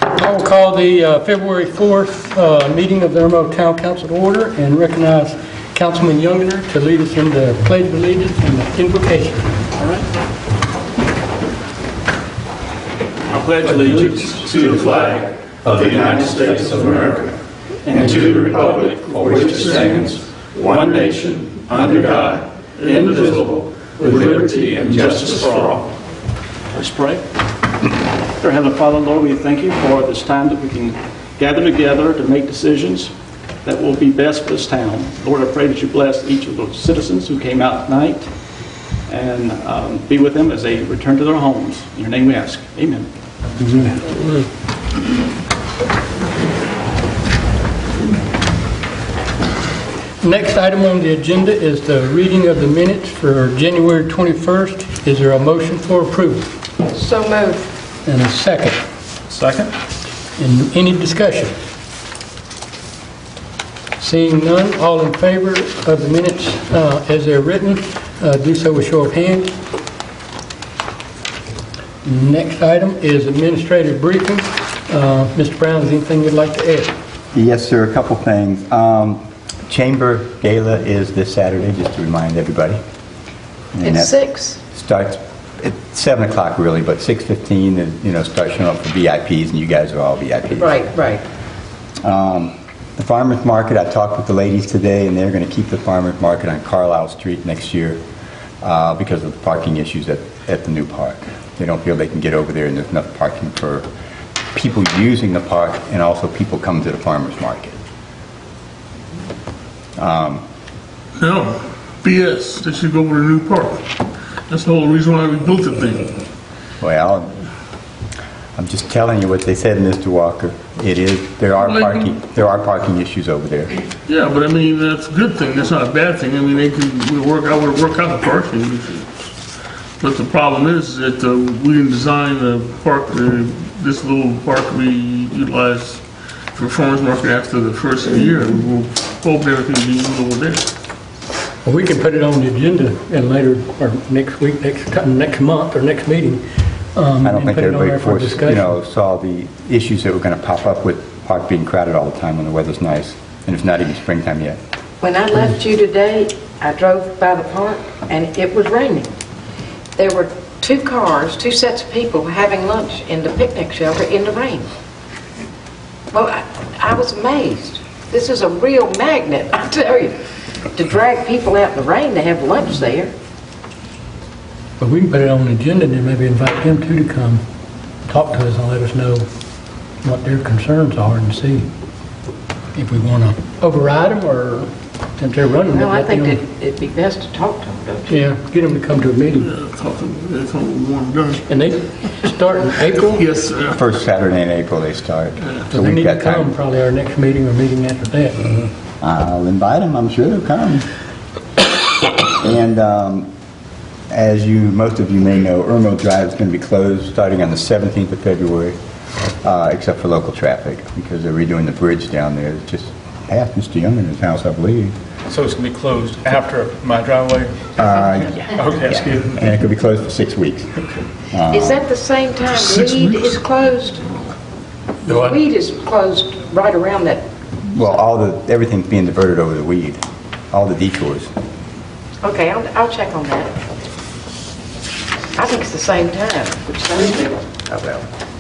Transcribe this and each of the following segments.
I will call the February 4th meeting of the Irmo Town Council to order and recognize Councilman Youngener to lead us in the Pledge of Allegiance and the invocation. All right. I pledge allegiance to the flag of the United States of America and to the republic for which it stands, one nation, under God, indivisible, with liberty and justice for all. Let's pray. Dear Heavenly Father, Lord, we thank you for this time that we can gather together to make decisions that will be best for this town. Lord, I pray that you bless each of those citizens who came out tonight and be with them as they return to their homes. In your name we ask. Amen. Next item on the agenda is the reading of the minutes for January 21st. Is there a motion for approval? So moved. And a second. Second. And any discussion? Seeing none, all in favor of the minutes as they're written, do so with show of hands. Next item is administrative briefing. Mr. Brown, is there anything you'd like to add? Yes, sir. A couple things. Chamber Gala is this Saturday, just to remind everybody. And It's 6. Starts at 7 o'clock, really, but 6:15, start showing up for VIPs, and you guys are all VIPs. Right. The farmers market, I talked with the ladies today, and they're going to keep the farmers market on Carlisle Street next year because of the parking issues at the new park. They don't feel they can get over there, and there's enough parking for people using the park and also people coming to the farmers market. No, BS. They should go over to the new park. That's the whole reason why we built the thing. Well, I'm just telling you what they said, Mr. Walker. There are parking issues over there. Yeah, but I mean, that's a good thing. That's not a bad thing. I mean, we'll work out the parking issues. But the problem is that we didn't design the park, this little park we utilize for farmers market after the first of the year. We'll hope everything will be over there. Well, we can put it on the agenda and later, or next week, next month, or next meeting. I don't think everybody saw the issues that were going to pop up with the park being crowded all the time when the weather's nice, and it's not even springtime yet. When I left you today, I drove by the park and it was raining. There were 2 sets of people having lunch in the picnic shelter in the rain. Well, I was amazed. This is a real magnet, I tell you, to drag people out in the rain to have lunch there. But we can put it on the agenda and then maybe invite them too to come talk to us and let us know what their concerns are and see if we want to override them or since they're running. No, I think that it'd be best to talk to them, don't you? Yeah, get them to come to a meeting. Yeah, talk to them. That's what we want done. And they start in April? Yes, sir. First Saturday in April they start. So they need to come probably our next meeting or meeting after that. I'll invite them. I'm sure they'll come. And as most of you may know, Irmo Drive is going to be closed starting on the 17th of February, except for local traffic, because they're redoing the bridge down there. It's just half Mr. Younger's house, I believe. So it's going to be closed after my driveway? Yeah. Okay, that's good. And it could be closed for 6 weeks. Is that the same time 6 weed weeks? is closed? What? Weed is closed right around that. Well, everything's being diverted over the weed, all the detours. Okay, I'll check on that. I think it's the same time. Which time?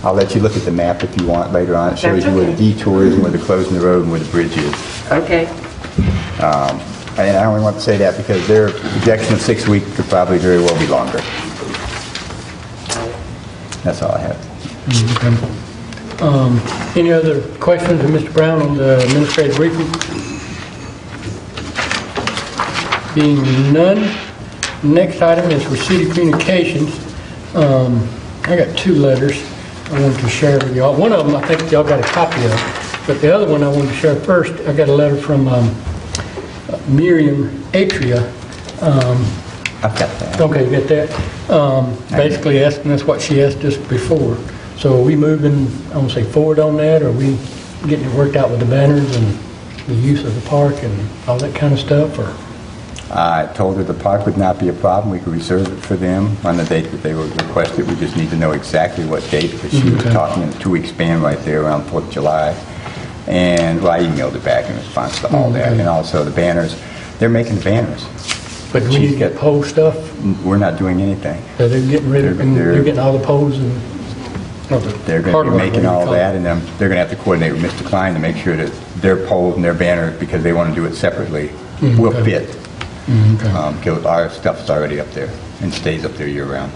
I'll let you look at the map if you want later on. It shows That's you where the okay. detour is and where they're closing the road and where the bridge is. Okay. And I only want to say that because their projection of 6 weeks could probably very well be longer. That's all I have. Any other questions of Mr. Brown on the administrative briefing? Being none, next item is for city communications. I got 2 letters I wanted to share with y'all. One of them I think y'all got a copy of, but the other one I wanted to share first. I got a letter from Miriam Atria. I've got that. Okay, you get that? Basically asking us what she asked us before. So are we moving, I want to say, forward on that, or are we getting it worked out with the banners and the use of the park and all that kind of stuff, or? I told her the park would not be a problem. We could reserve it for them on the date that they would request it. We just need to know exactly what date, because she was Okay. talking in a 2-week span right there around 4th of July. And, well, I emailed it back in response to all that. Okay. And also the banners, they're making the banners. But we need to get pole stuff, We're not doing anything. so they're getting rid of, and they're getting all the poles and, well, the They're going to be hardware, making whatever you all call it. that, and then they're going to have to coordinate with Mr. Klein to make sure that their poles and their banners, because they want to do it separately, will okay. fit. Okay. Because our stuff's already up there and stays up there year-round.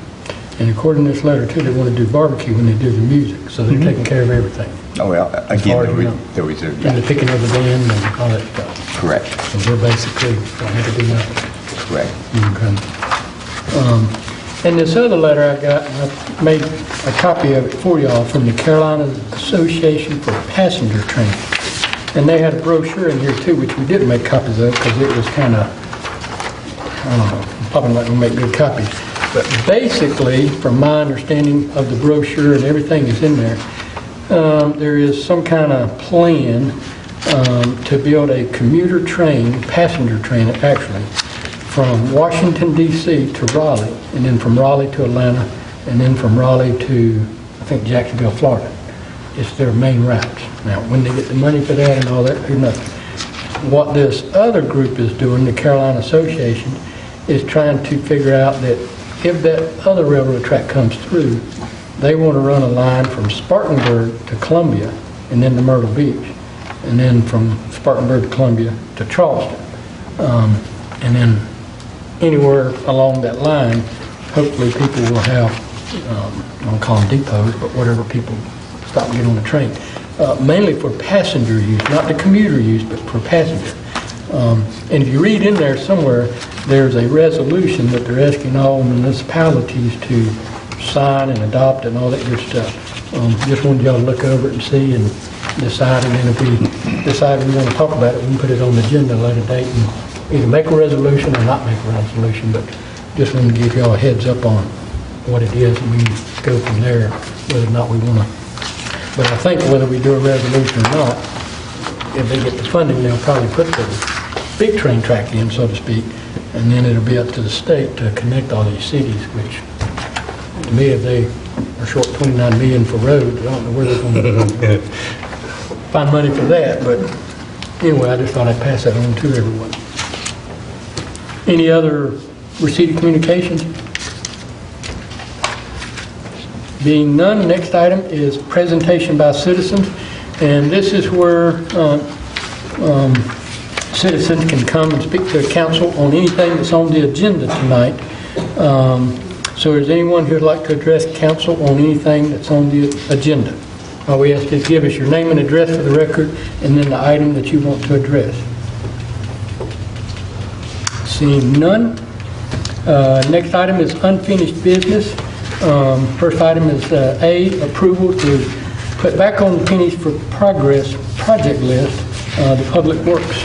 And according to this letter too, they want to do barbecue when they do the music, so they're taking care of everything. Oh, well, far again, as you know. the reserve, And the yeah, picking of the band and all that stuff. correct, So we're basically, don't have to do nothing. correct. Okay. And this other letter I got, and I made a copy of it for y'all from the Carolina Association for Passenger Transit. And they had a brochure in here too, which we didn't make copies of because it was kind of, I don't know, probably not going to make good copies. But basically, from my understanding of the brochure and everything is in there, there is some kind of plan to build a commuter train, passenger train actually, from Washington DC to Raleigh, and then from Raleigh to Atlanta, and then from Raleigh to, I think, Jacksonville, Florida. It's their main routes. Now, when they get the money for that and all that, who knows? What this other group is doing, the Carolina Association, is trying to figure out that if that other railroad track comes through, they want to run a line from Spartanburg to Columbia, and then to Myrtle Beach, and then from Spartanburg to Columbia to Charleston. And then anywhere along that line, hopefully people will have, I don't call them depots, but whatever people stop and get on the train. Mainly for passenger use, not the commuter use, but for passenger. And if you read in there somewhere, there's a resolution that they're asking all municipalities to sign and adopt and all that good stuff. Just wanted y'all to look over it and see and decide, and then if we decide we want to talk about it, we can put it on the agenda at a later date and either make a resolution or not make a resolution, but just wanted to give y'all a heads up on what it is, and we can go from there, whether or not we want to. But I think whether we do a resolution or not, if they get the funding, they'll probably put the big train track in, so to speak, and then it'll be up to the state to connect all these cities, which, to me, if they are short 29 million for roads, I don't know where they're going to find money for that, but anyway, I just thought I'd pass that on to everyone. Any other receipt of communications? Being none, next item is presentation by citizens, and this is where citizens can come and speak to the council on anything that's on the agenda tonight. So is anyone who would like to address council on anything that's on the agenda? All we ask is give us your name and address for the record, and then the item that you want to address. Seeing none. Next item is unfinished business. First item is A, approval to put back on the Pennies for Progress project list the Public Works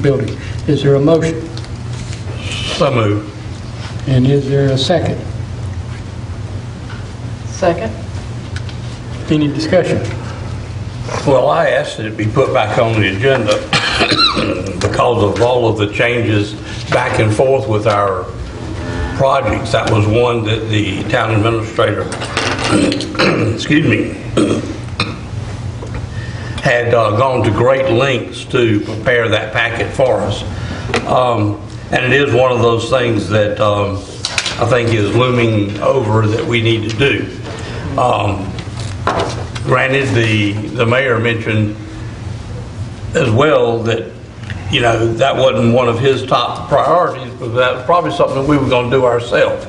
building. Is there a motion? So moved. And is there a second? Second? Any discussion? Well, I asked that it be put back on the agenda because of all of the changes back and forth with our projects. That was one that the town administrator, excuse me, had gone to great lengths to prepare that packet for us. And it is one of those things that I think is looming over that we need to do. Granted, the mayor mentioned as well that, you know, that wasn't one of his top priorities, but that was probably something that we were going to do ourselves.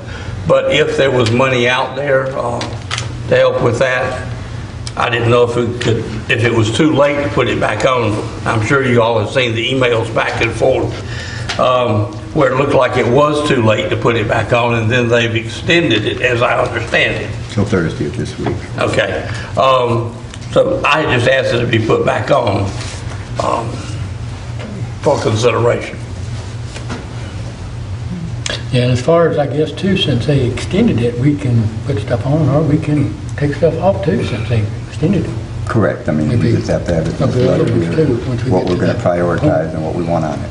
But if there was money out there to help with that, I didn't know if it was too late to put it back on. I'm sure you all have seen the emails back and forth where it looked like it was too late to put it back on, and then they've extended it, as I understand it. Till Thursday of this week. Okay. So I just asked that it be put back on for consideration. Yeah, and as far as, I guess, too, since they extended it, we can put stuff on, or we can take stuff off, too, since they extended it. Correct. I mean, we Maybe just have to have it in a this good letter one, here, too, once we what get we're to going to that prioritize and what we want on it.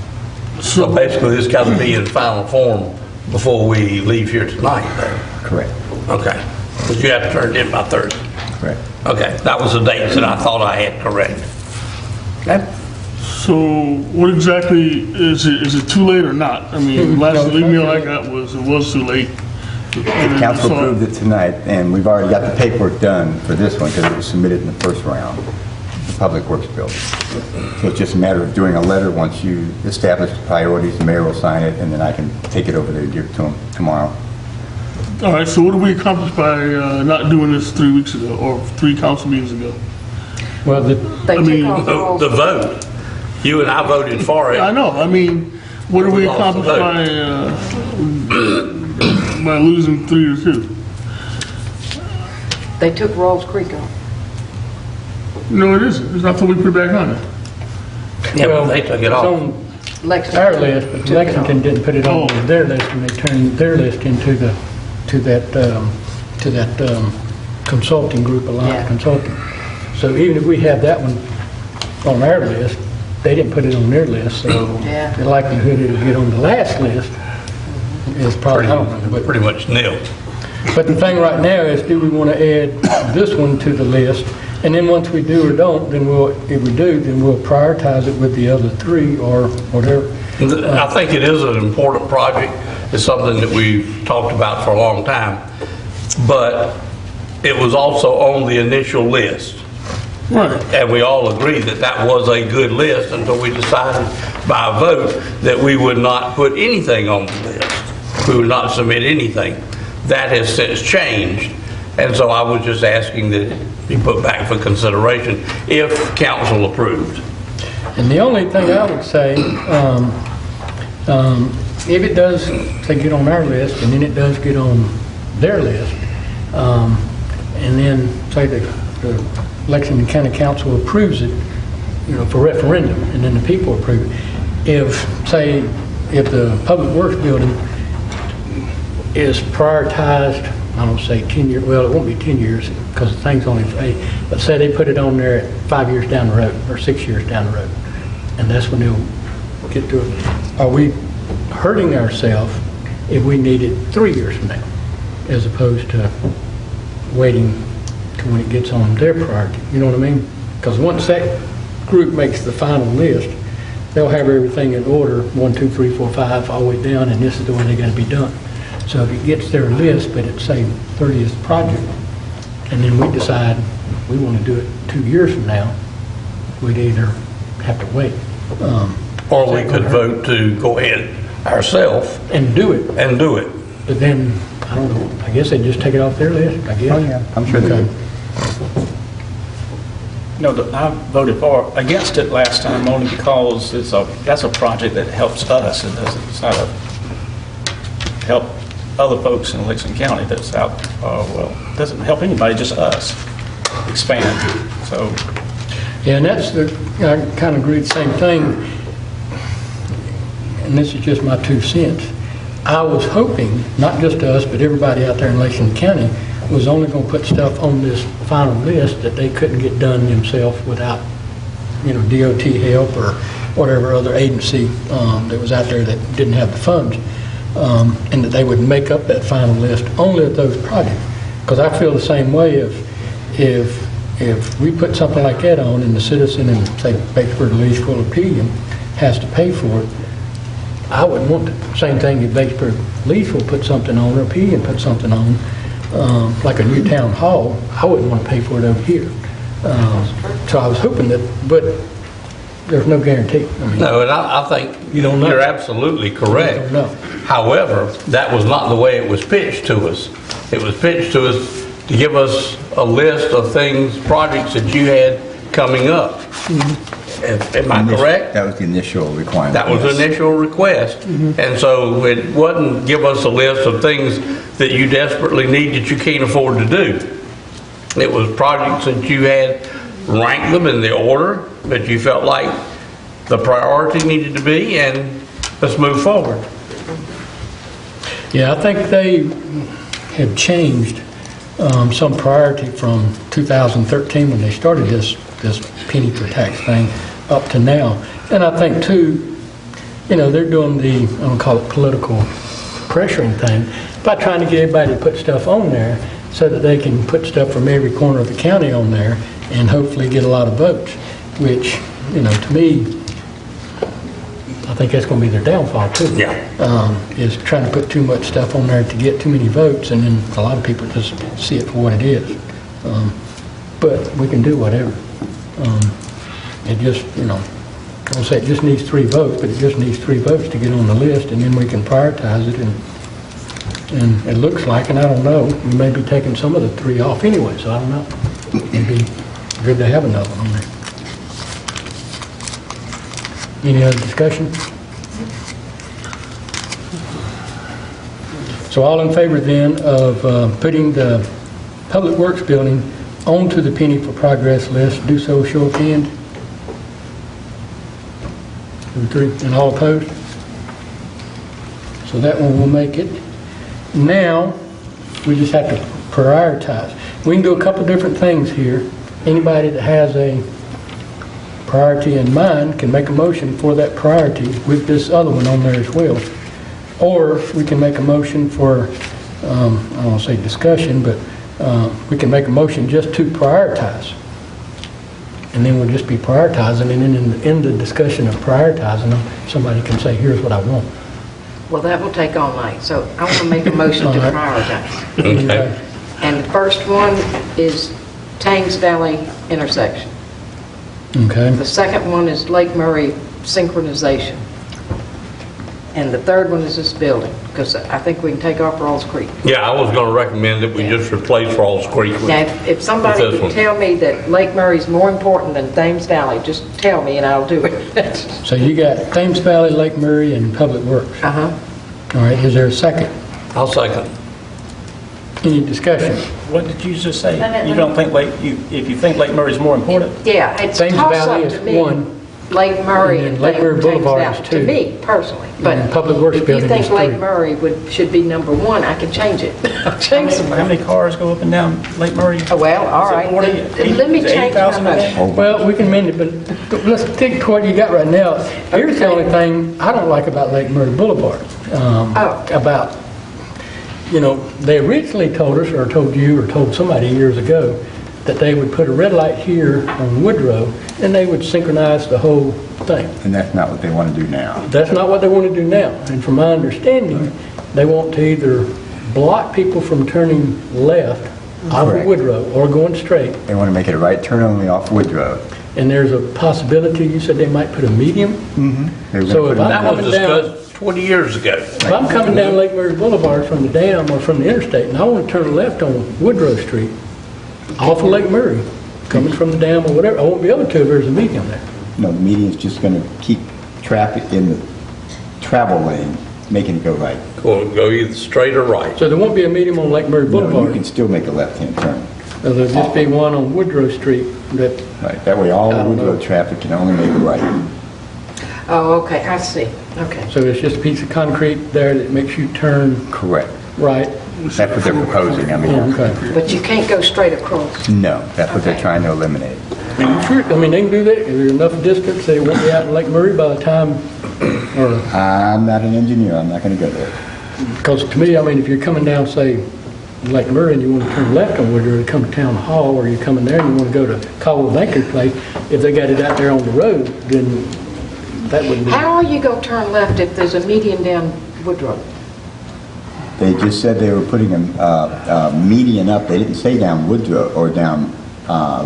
So basically, this got to be in final form before we leave here tonight, then? Correct, Okay. But you have to turn it in by Thursday? correct. Okay, that was the dates that I thought I had correct. Okay? So what exactly, is it too late or not? I mean, last No, it's not email too I late. got was, it was too late. The council approved it tonight, and we've already got the paperwork done for this one because it was submitted in the first round, the Public Works Building. So it's just a matter of doing a letter. Once you establish the priorities, the mayor will sign it, and then I can take it over there and give it to him tomorrow. All right, so what did we accomplish by not doing this 3 weeks ago, or 3 council meetings ago? Well, They took mean, off the rolls. The vote, you and I voted for it. I know, I mean, what did we We lost the accomplish by losing 3-2? They took Rolls Creek off. No, it isn't. It's not till we put it back on it. Yeah, but they took it it's off. on Lexington. our list, but took it off. Lexington didn't put it on Oh. their list, and they turned their list into that consulting group, Alliance Yeah. Consulting. So even if we have that one on our list, they didn't put it on their list, so Yeah. the likelihood it'll get on the last list is probably, I don't know, but Pretty much nil. But the thing right now is, do we want to add this one to the list? And then once we do or don't, then if we do, then we'll prioritize it with the other 3 or whatever. I think it is an important project. It's something that we've talked about for a long time. But it was also on the initial list. Right. And we all agreed that that was a good list until we decided by a vote that we would not put anything on the list. We would not submit anything. That has since changed. And so I was just asking that it be put back for consideration if council approved. And the only thing I would say, if it does, say, get on our list, and then it does get on their list, and then, say, the Lexington County Council approves it, for referendum, and then the people approve it. If, say, if the Public Works Building is prioritized, I don't say 10 years, well, it won't be 10 years because the thing's only 8, but say they put it on there at 5 years down the road or 6 years down the road, and that's when they'll get to it. Are we hurting ourselves if we need it 3 years from now as opposed to waiting to when it gets on their priority? You know what I mean? Because once that group makes the final list, they'll have everything in order, 1, 2, 3, 4, 5, all the way down, and this is the way they got to be done. So if it gets their list, but it's, say, 30th project, and then we decide we want to do it 2 years from now, we'd either have to wait. Or we could vote to go ahead ourselves And do it, and do it. but then, I don't know, I guess they'd just take it off their list, I guess. Oh, yeah, I'm sure they Okay. do. No, I voted against it last time only because that's a project that helps us. It's not a help other folks in Lexington County that's out, it doesn't help anybody, just us expand. So, Yeah, and that's I kind of agree the same thing, and this is just my 2 cents. I was hoping, not just us, but everybody out there in Lexington County was only going to put stuff on this final list that they couldn't get done themselves without, DOT help or whatever other agency that was out there that didn't have the funds, and that they would make up that final list only of those projects. Because I feel the same way if we put something like that on and the citizen in, say, Batesburg, Leesville, or Pilgrim has to pay for it, I wouldn't want the same thing if Batesburg, Leesville put something on, or Pilgrim put something on, like a new town hall. I wouldn't want to pay for it over here. So I was hoping that, but there's no guarantee. I mean, No, and I think You don't know. you're absolutely correct. You don't know. However, that was not the way it was pitched to us. It was pitched to us to give us a list of things, projects that you had coming up. Am I correct? That was the initial requirement. That was the yes. initial request. And so it wasn't give us a list of things that you desperately need that you can't afford to do. It was projects that you had ranked them in the order that you felt like the priority needed to be, and let's move forward. Yeah, I think they have changed some priority from 2013 when they started this penny per tax thing up to now. And I think too, they're doing the, I don't call it political pressuring thing, by trying to get everybody to put stuff on there so that they can put stuff from every corner of the county on there and hopefully get a lot of votes, which, to me, I think that's going to be their downfall too. Yeah. Is trying to put too much stuff on there to get too many votes, and then a lot of people just see it for what it is. But we can do whatever. It just, I won't say it just needs 3 votes, but it just needs 3 votes to get on the list, and then we can prioritize it. And it looks like, and I don't know, we may be taking some of the 3 off anyway, so I don't know. It'd be good to have another one on there. Any other discussion? So all in favor then of putting the Public Works building onto the Penny for Progress list, do so, show of hand. 3, and all opposed? So that one will make it. Now, we just have to prioritize. We can do a couple different things here. Anybody that has a priority in mind can make a motion for that priority with this other one on there as well. Or we can make a motion for, I don't want to say discussion, but we can make a motion just to prioritize. And then we'll just be prioritizing, and then in the discussion of prioritizing them, somebody can say, here's what I want. Well, that will take all night, so I want to make a motion to prioritize. Okay. And the first one is Thames Valley intersection. Okay? The second one is Lake Murray synchronization. And the third one is this building, because I think we can take off Rawls Creek. Yeah, I was going to recommend that we just replace Rawls Creek with Now, if somebody with this can one. tell me that Lake Murray's more important than Thames Valley, just tell me and I'll do it. So you got Thames Valley, Lake Murray, and Public Works. Uh-huh. All right, is there a second? I'll second. Any discussion? What did you just say? You don't think if you think Lake Murray's more important? Yeah, it's a Thames Valley toss-up is to me. one. Lake Murray And and then Lake Murray Thames Boulevard is Valley, two. to me personally. But And Public Works if you building think is Lake 3. Murray should be number 1, I can change it. I'll change some. How many cars go up and down Lake Murray? Oh, well, all right. Let me change my motion. Well, we can amend it, but let's stick to what you got right now. Here's the only thing I don't like about Lake Murray Boulevard. About, they originally told us, or told you, or told somebody years ago, that they would put a red light here on Woodrow, and they would synchronize the whole thing. And that's not what they want to do now. That's not what they want to do now. And from my understanding, they want to either block people from turning left off of Correct. Woodrow or going straight. They want to make it a right turn only off Woodrow. And there's a possibility, you said they might put a medium? They were So gonna if put I'm That was coming down, discussed 20 years ago. if I'm coming down Lake Murray Boulevard from the dam or from the interstate, and I want to turn left on Woodrow Street, off of Lake Murray, coming from the dam or whatever, I won't be able to if there's a medium there. No, the median's just going to keep traffic in the travel lane, making it go right. Go either straight or right. So there won't be a medium on Lake Murray No, you Boulevard. can still make a left-hand turn. There'll just be one on Woodrow Street that, Right, that way all I the don't know. Woodrow traffic can only make a right. Oh, okay, I see. Okay. so it's just a piece of concrete there that makes you turn Correct. right. That's what they're proposing, I mean. Okay. But you can't go straight across. No, that's what they're Okay. trying to eliminate. Sure, I mean, they can do that, if there's enough distance, they won't be out in Lake Murray by the time, or, I'm not an engineer, I'm not going to go there. because to me, I mean, if you're coming down, say, Lake Murray and you want to turn left on Woodrow to come to Town Hall, or you're coming there and you want to go to Caldwell Banker's place, if they got it out there on the road, then that wouldn't be. How are you going to turn left if there's a median down Woodrow? They just said they were putting a median up, they didn't say down Woodrow or down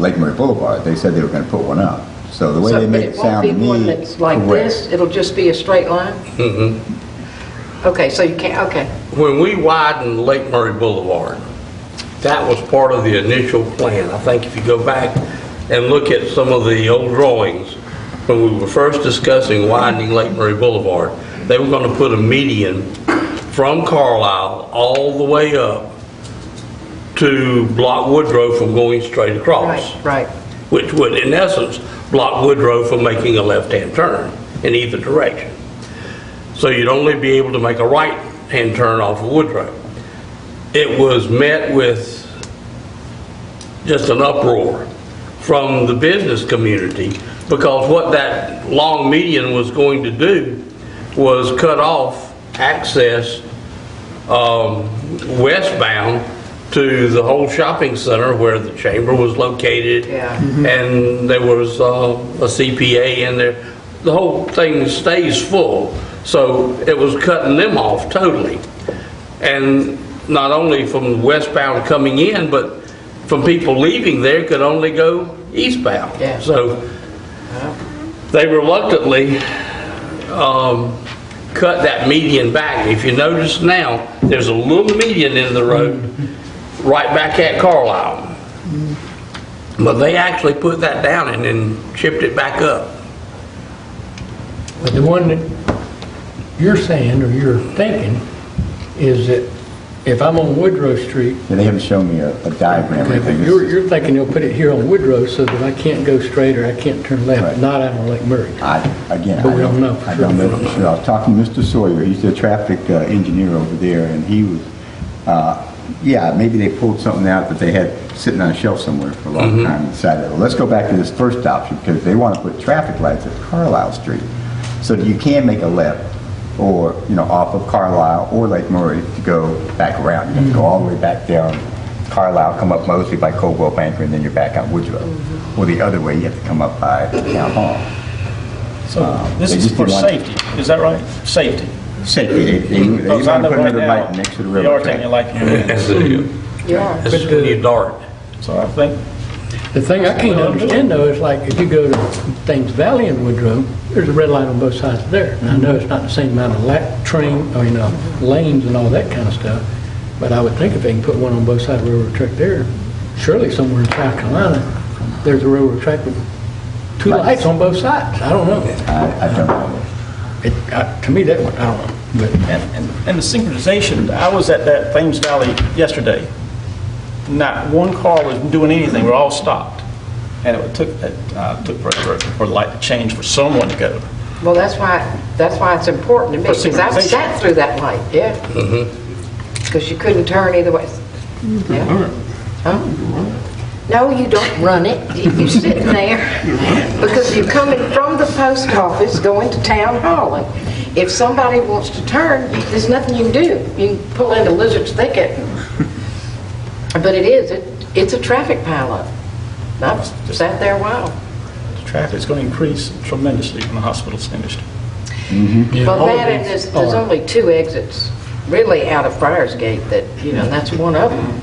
Lake Murray Boulevard, they said they were going to put one up. So the way So, they but made it sound to me. It won't be one that's like correct. this? It'll just be a straight line? Okay, so you can't, okay. When we widened Lake Murray Boulevard, that was part of the initial plan. I think if you go back and look at some of the old drawings, when we were first discussing widening Lake Murray Boulevard, they were going to put a median from Carlisle all the way up to block Woodrow from going straight across. Right. Which would, in essence, block Woodrow from making a left-hand turn in either direction. So you'd only be able to make a right-hand turn off of Woodrow. It was met with just an uproar from the business community, because what that long median was going to do, was cut off access westbound to the whole shopping center where the chamber was located. Yeah. And there was a CPA in there. The whole thing stays full. So it was cutting them off totally. And not only from westbound coming in, but from people leaving there could only go eastbound. Yeah. So they reluctantly cut that median back. If you notice now, there's a little median in the road right back at Carlisle. But they actually put that down and then chipped it back up. But the one that you're saying, or you're thinking, is that if I'm on Woodrow Street, Yeah, they haven't shown me a diagram or okay, but anything. you're thinking they'll put it here on Woodrow so that I can't go straight or I can't turn left, Right. not out on Lake Murray. Again, But we don't know for I don't sure. know for sure. I was talking to Mr. Sawyer, he's the traffic engineer over there, and he was, yeah, maybe they pulled something out that they had sitting on a shelf somewhere for a long time and decided, well, let's go back to this first option, because they want to put traffic lights at Carlisle Street, so that you can make a left, or, off of Carlisle or Lake Murray to go back around. You have to go all the way back down Carlisle, come up mostly by Coldwell Banker, and then you're back on Woodrow. Or the other way, you have to come up by Town Hall. So this They is just for didn't want- safety, is that right? Safety. Safety, they want to Because I know put right another now, light next to the you railroad are taking track. like you're in. That's it. Yeah. That's when you dart. So I think, The thing I can't understand though is like if you go to Thames Valley in Woodrow, there's a red light on both sides there. And I know it's not the same amount of lanes and all that kind of stuff, but I would think if they can put one on both sides of the railroad track there, surely somewhere in South Carolina, there's a railroad track with two lights on both sides. I don't know. I don't know. To me, that one, I don't know. But and the synchronization, I was at that Thames Valley yesterday. Not one car was doing anything, we're all stopped. And it took forever for the light to change for someone to go. Well, that's why it's important to me, For because I've synchronization. sat through that light, yeah. Because you couldn't turn either way. Yeah. Huh? No, you don't run it. You're sitting there because you're coming from the post office going to town hall. And if somebody wants to turn, there's nothing you can do. You can pull into Lizard's Thicket. But it's a traffic pileup. I've sat there a while. The traffic's going to increase tremendously when the hospital's finished. Well, all that of and these there's are. only 2 exits really out of Friars Gate that, that's one of them.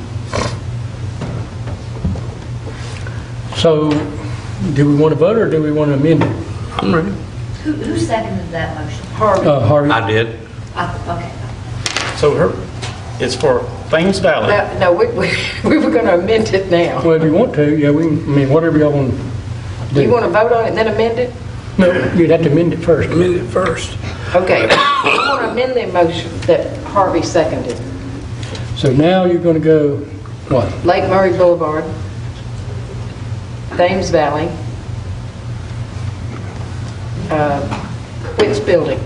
So, do we want to vote or do we want to amend it? I'm ready. Who seconded that motion? Harvey. Harvey? I did. Okay. So it's for Thames Valley. No, we were going to amend it now. Well, if you want to, yeah, whatever y'all want to do. You want to vote on it, then amend it? No, you'd have to amend it first. Amend it first. Okay. I want to amend the motion that Harvey seconded. So now you're going to go, what? Lake Murray Boulevard, Thames Valley, Witt's Building.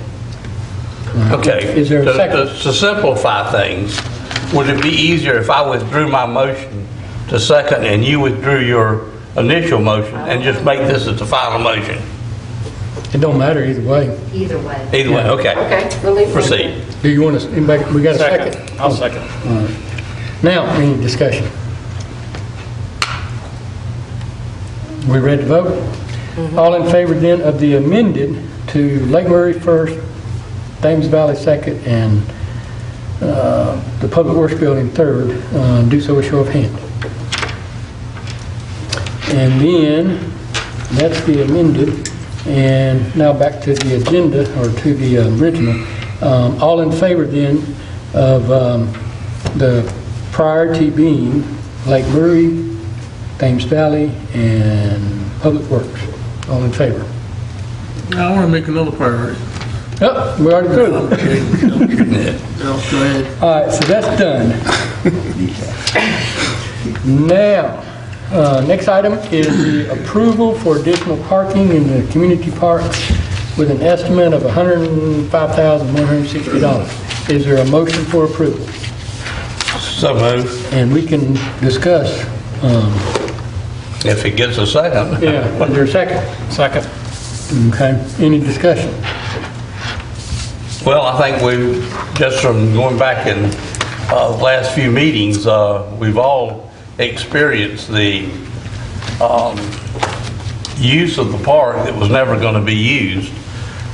Okay. Is there a second? To simplify things, would it be easier if I withdrew my motion to second and you withdrew your initial motion and just make this as the final motion? It don't matter either way. Either way. Either way, okay. Okay, we'll leave it. Proceed. Do you want to, we got a second? I'll second. Now, any discussion? We ready to vote? All in favor then of the amended to Lake Murray first, Thames Valley second, and the Public Works Building third, do so with show of hands. And then, that's the amended, and now back to the agenda, or to the original. All in favor then of the priority being Lake Murray, Thames Valley, and Public Works. All in favor? Now, I want to make another priority. Oh, we already through. Go ahead. All right, so that's done. Now, next item is the approval for additional parking in the community parks with an estimate of $105,160. Is there a motion for approval? So moved. And we can discuss, If it gets a second. is there a second? Second. Okay, any discussion? Well, I think just from going back in the last few meetings, we've all experienced the use of the park that was never going to be used,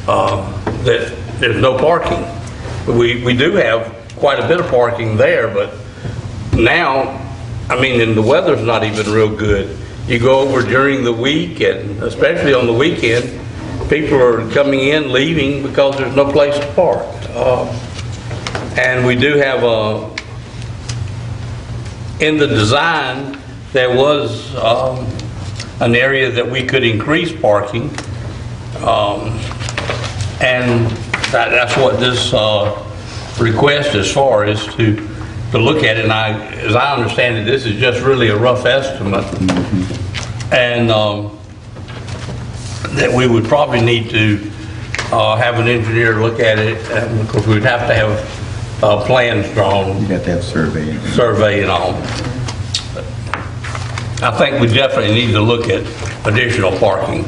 that there's no parking. We do have quite a bit of parking there, but now, I mean, and the weather's not even real good. You go over during the week, and especially on the weekend, people are coming in, leaving because there's no place to park. And we do have in the design, there was an area that we could increase parking. And that's what this request is for, is to look at it. And as I understand it, this is just really a rough estimate. And that we would probably need to have an engineer look at it, and because we'd have to have plans drawn. You got to have survey and all. I think we definitely need to look at additional parking.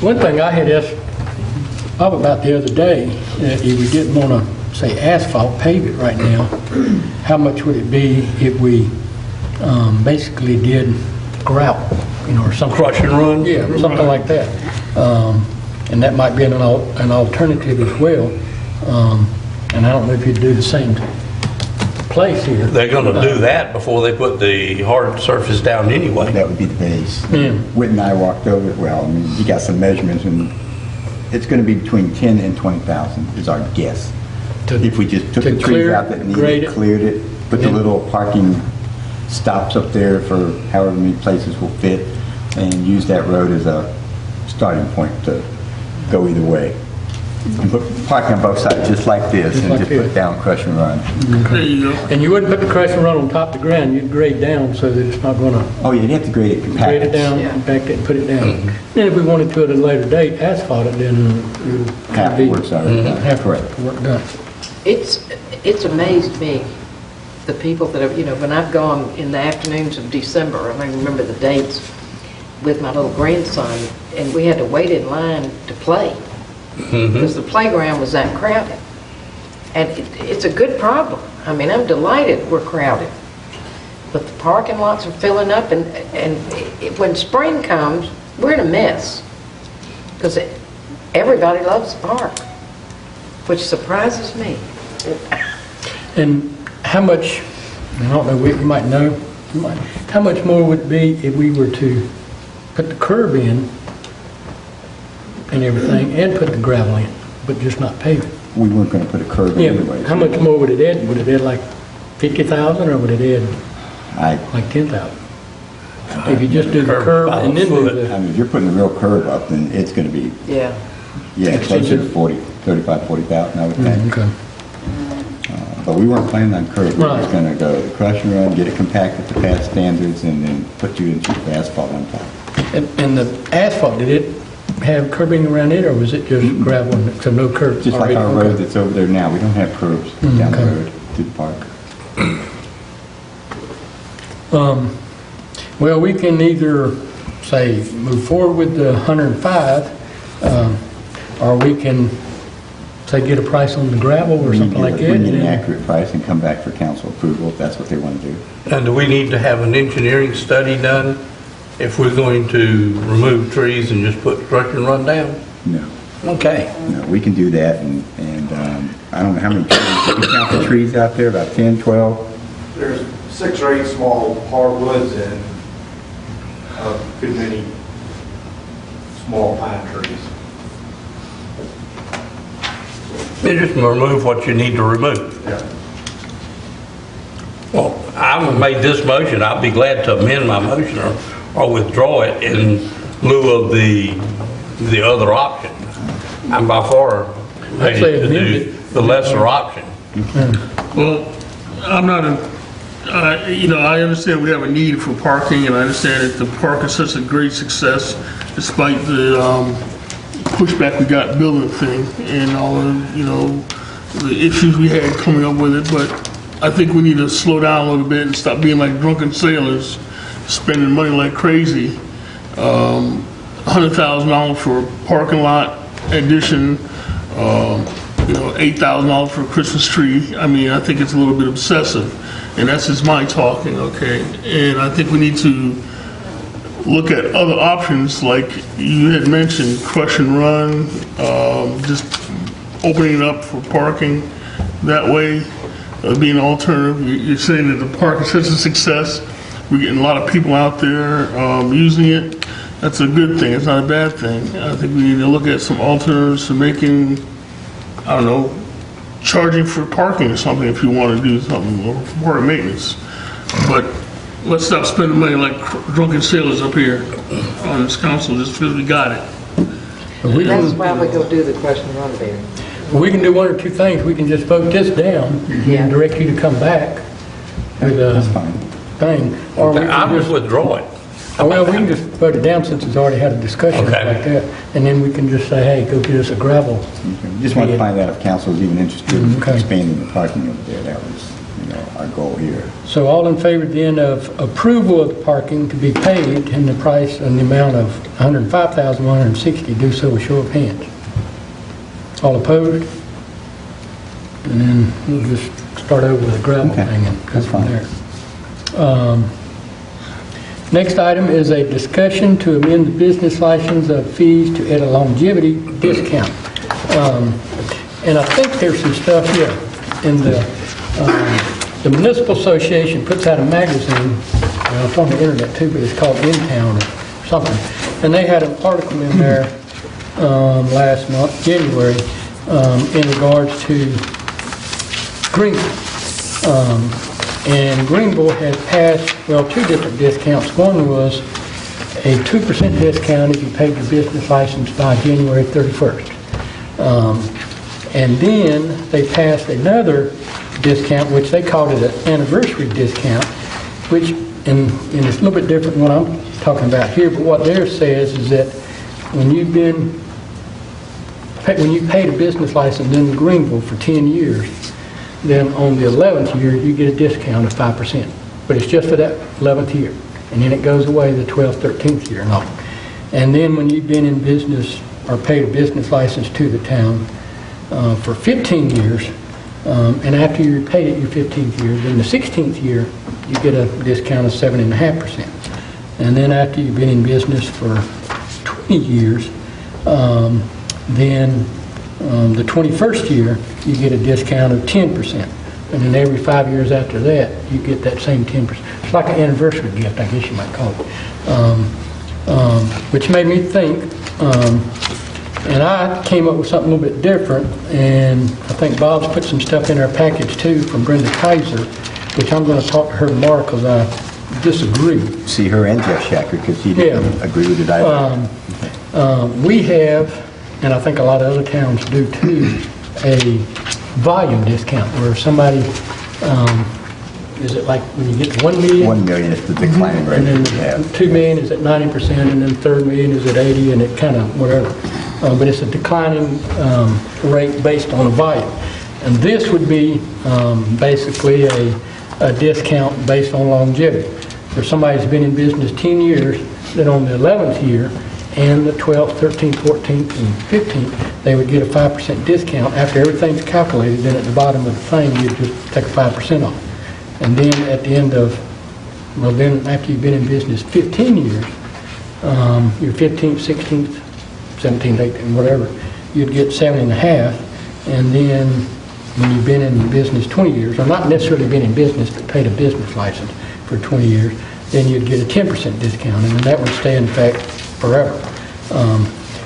One thing I had asked Bob about the other day, that if we didn't want to, say, asphalt, pave it right now, how much would it be if we basically did grout, or something? Crush and run? Yeah, something like that. And that might be an alternative as well. And I don't know if you'd do the same place here. They're going to do that before they put the hard surface down anyway. That would be the base. Yeah. Whit and I walked over it. Well, I mean, he got some measurements, and it's going to be between 10 and 20,000 is our guess. If we just took the trees out that needed it, cleared it, put the little parking stops up there for however many places will fit, and use that road as a starting point to go either way. And put parking on both sides, just like this, and just put down crush and run. There you go. And you wouldn't put the crush and run on top of the ground, you'd grade down so that it's not going to Oh, you'd have to grade it, compact grade it down, compact it, and put it down. Then if we wanted to at a later date, asphalt it, then it would Half be the work's already done. half Correct. the work done. It's amazed me, the people that have, when I've gone in the afternoons of December, I remember the dates with my little grandson, and we had to wait in line to play because the playground was that crowded. And it's a good problem. I mean, I'm delighted we're crowded, but the parking lots are filling up, and when spring comes, we're in a mess because everybody loves the park, which surprises me. And how much, I don't know, you might know, how much more would it be if we were to put the curb in and everything, and put the gravel in, but just not pave it? We weren't going to put a curb Yeah, anyway. how much more would it add? Would it add like 50,000, or would it add like 10,000? If you just do the curb and then do the... I mean, if you're putting a real curb up, then it's going to be, closer to 35, 40,000, I would think. Okay. But we weren't planning on curb. We were just Right. going to go crush and run, get it compacted to past standards, and then put 2 inches of asphalt on top. And the asphalt, did it have curbing around it, or was it just gravel, and so no curbs? Just like already? our Okay. road that's over there now, we don't have curbs down the road to the park. Well, we can either, say, move forward with the 105, or we can, say, get a price on the gravel or something like that. We need an and- accurate price and come back for council approval if that's what they want to do. And do we need to have an engineering study done if we're going to remove trees and just put crush and run down? No. Okay. No, we can do that, and I don't know how many trees, did we count the trees out there, about 10, 12? There's 6 or 8 small hardwoods and a good many small pine trees. You just remove what you need to remove. Yeah. Well, I made this motion, I'll be glad to amend my motion or withdraw it in lieu of the other option. I'm by far ready say to amend do it. the lesser option. Well, I'm not I understand we have a need for parking, and I understand that the park is such a great success despite the pushback we got building the thing and all of, the issues we had coming up with it. But I think we need to slow down a little bit and stop being like drunken sailors, spending money like crazy. $100,000 for a parking lot addition, $8,000 for a Christmas tree. I mean, I think it's a little bit excessive, and that's just my talking, okay? And I think we need to look at other options, like you had mentioned, crush and run, just opening it up for parking that way, be an alternative. You're saying that the park is such a success, we're getting a lot of people out there using it. That's a good thing, it's not a bad thing. I think we need to look at some alternatives to making, I don't know, charging for parking or something if you want to do something, or for park maintenance. But let's stop spending money like drunken sailors up here on this council just because we got it. That's why we go do the question and run there. We can do one or two things. We can just vote this down and direct you to come back with a thing. Or we I can would just, withdraw it. well, we can just vote it down since it's already had a discussion Okay. like that. And then we can just say, hey, go get us a gravel. Just want to find out if council is even interested in Okay. expanding the parking over there. That was, our goal here. So all in favor then of approval of the parking to be paid in the price and the amount of $105,160, do so with show of hands. All opposed? And then we'll just start over with the gravel Okay, thing and go that's from fine. there. Next item is a discussion to amend the business license of fees to add a longevity discount. And I think there's some stuff here in the Municipal Association puts out a magazine, well, it's on the internet too, but it's called In Town or something. And they had an article in there last month, January, in regards to Greenville. And Greenville had passed, well, two different discounts. One was a 2% discount if you paid your business license by January 31st. And then they passed another discount, which they called it an anniversary discount, which, and it's a little bit different than what I'm talking about here, but what theirs says is that when you paid a business license in Greenville for 10 years, then on the 11th year, you get a discount of 5%. But it's just for that 11th year. And then it goes away the 12th, 13th year and all. And then when you've been in business or paid a business license to the town for 15 years, and after you paid it your 15th year, then the 16th year, you get a discount of 7.5%. And then after you've been in business for 20 years, then the 21st year, you get a discount of 10%. And then every 5 years after that, you get that same 10%. It's like an anniversary gift, I guess you might call it. Which made me think, and I came up with something a little bit different, and I think Bob's put some stuff in our package too from Brenda Kaiser, which I'm going to talk to her tomorrow because I disagree. See her and Jeff Shacker, because he didn't agree with it either. We have, and I think a lot of other towns do too, a volume discount where somebody, is it like when you get to 1 million? 1 million is the declining rate And that we then have. 2 million is at 90%, and then third million is at 80, and it kind of whatever. But it's a declining rate based on the volume. And this would be basically a discount based on longevity. If somebody's been in business 10 years, then on the 11th year, and the 12th, 13th, 14th, and 15th, they would get a 5% discount. After everything's calculated, then at the bottom of the thing, you just take a 5% off. And then at the end of, well then after you've been in business 15 years, your 15th, 16th, 17th, 18th, whatever, you'd get 7.5. And then when you've been in business 20 years, or not necessarily been in business, but paid a business license for 20 years, then you'd get a 10% discount, and then that would stay in effect forever.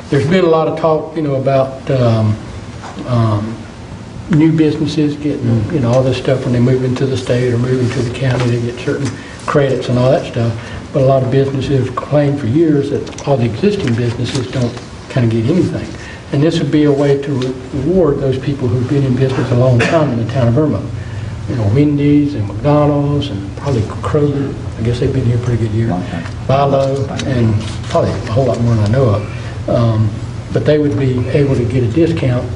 There's been a lot of talk, about new businesses getting, all this stuff when they move into the state or move into the county, they get certain credits and all that stuff. But a lot of businesses have complained for years that all the existing businesses don't kind of get anything. And this would be a way to reward those people who've been in business a long time in the town of Irmo. Wendy's and McDonald's and probably Kroger. I guess they've been here a pretty good year. Bilo, and probably a whole lot more than I know of. But they would be able to get a discount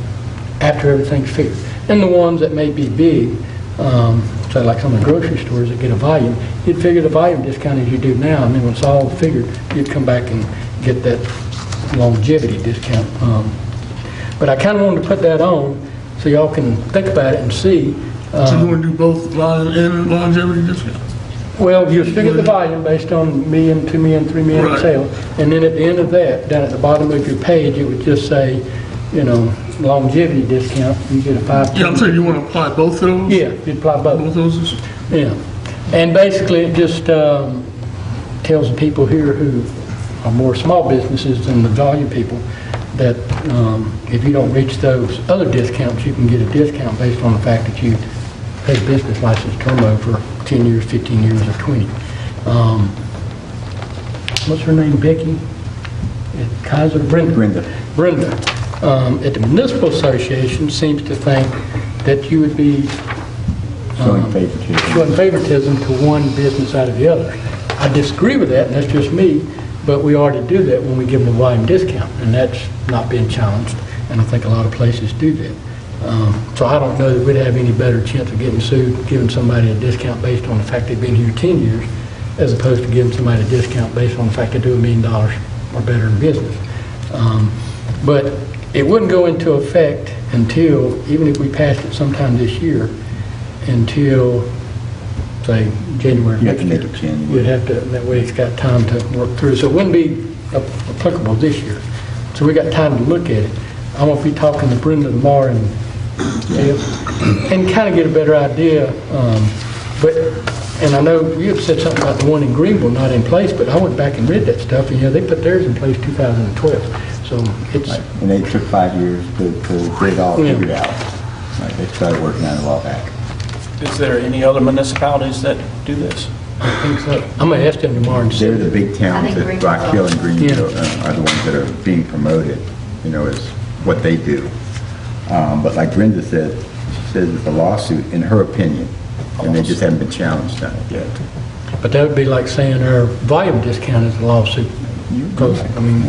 after everything's figured. And the ones that may be big, so like some of the grocery stores that get a volume, you'd figure the volume discount as you do now, and then when it's all figured, you'd come back and get that longevity discount. But I kind of wanted to put that on so y'all can think about it and see. So you want to do both volume and longevity discount? Well, you figure the volume based on million, 2 million, 3 million Right. sales, and then at the end of that, down at the bottom of your page, it would just say, you know, longevity discount, you get a 5%. Yeah, I'm saying you want to apply both of those? Yeah, you apply both. Both those? Yeah. And basically, it just tells the people here who are more small businesses than the volume people that if you don't reach those other discounts, you can get a discount based on the fact that you had a business license term over 10 years, 15 years, or 20. What's her name, Becky? At Kaiser, Brenda? Brenda. At the Municipal Association seems to think that you would be Showing favoritism. showing favoritism to one business out of the other. I disagree with that, and that's just me, but we already do that when we give them a volume discount, and that's not being challenged, and I think a lot of places do that. So I don't know that we'd have any better chance of getting sued, giving somebody a discount based on the fact they've been here 10 years, as opposed to giving somebody a discount based on the fact they do $1 million or better in business. But it wouldn't go into effect until, even if we passed it sometime this year, until, say, January You have next to year. make it January. You'd have to, that way it's got time to work through. So it wouldn't be applicable this year. So we got time to look at it. I'm going to be talking to Brenda tomorrow and kind of get a better idea. And I know you had said something about the one in Greenville not in place, but I went back and read that stuff, and they put theirs in place 2012. So it's, Right. And they took 5 years to get it all Yeah. figured out. Right, they started working on it a while back. Is there any other municipalities that do this? I think so. I'm going to ask them tomorrow and see. They're the big towns, I think that Greenville. Rock Hill and Greenville Yeah. are the ones that are being promoted, is what they do. But like Brenda said, she says it's a lawsuit, in her opinion, and they just haven't been challenged on it yet. But that would be like saying our volume discount is a lawsuit. Because, I mean,